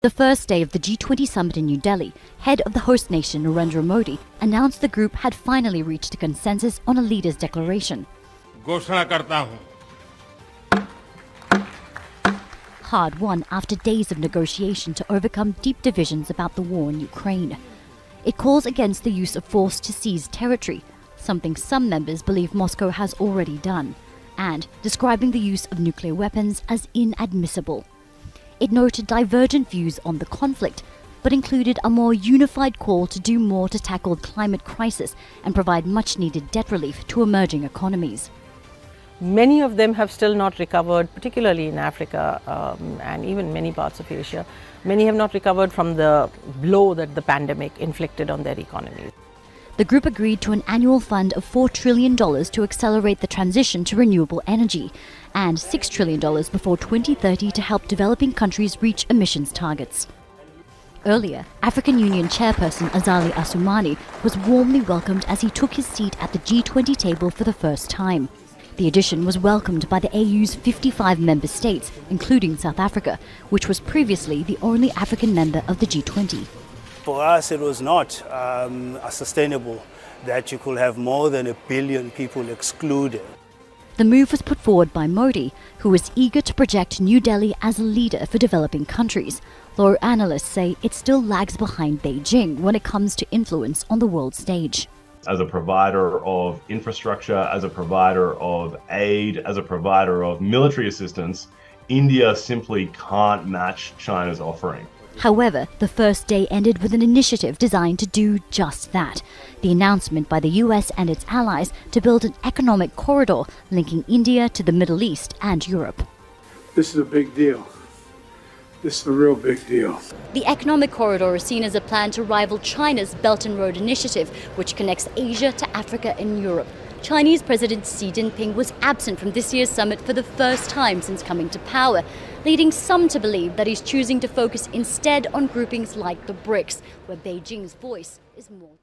The first day of the G20 summit in New Delhi, head of the host nation Narendra Modi announced the group had finally reached a consensus on a leader's declaration. घोषणा करता हूं. Hard won after days of negotiation to overcome deep divisions about the war in Ukraine. It calls against the use of force to seize territory, something some members believe Moscow has already done, and describing the use of nuclear weapons as inadmissible. It noted divergent views on the conflict, but included a more unified call to do more to tackle the climate crisis and provide much-needed debt relief to emerging economies. Many of them have still not recovered, particularly in Africa and even many parts of Asia. Many have not recovered from the blow that the pandemic inflicted on their economies. The group agreed to an annual fund of $4 trillion to accelerate the transition to renewable energy and $6 trillion before 2030 to help developing countries reach emissions targets. Earlier, African Union chairperson Azali Assoumani was warmly welcomed as he took his seat at the G20 table for the first time. The addition was welcomed by the AU's 55 member states, including South Africa, which was previously the only African member of the G20. For us, it was not sustainable that you could have more than 1 billion people excluded. The move was put forward by Modi, who was eager to project New Delhi as a leader for developing countries, though analysts say it still lags behind Beijing when it comes to influence on the world stage. As a provider of infrastructure, as a provider of aid, as a provider of military assistance, India simply can't match China's offering. However, the first day ended with an initiative designed to do just that. The announcement by the US and its allies to build an economic corridor linking India to the Middle East and Europe. This is a big deal. This is a real big deal. The economic corridor is seen as a plan to rival China's Belt and Road Initiative, which connects Asia to Africa and Europe. Chinese President Xi Jinping was absent from this year's summit for the first time since coming to power, leading some to believe that he's choosing to focus instead on groupings like the BRICS, where Beijing's voice is more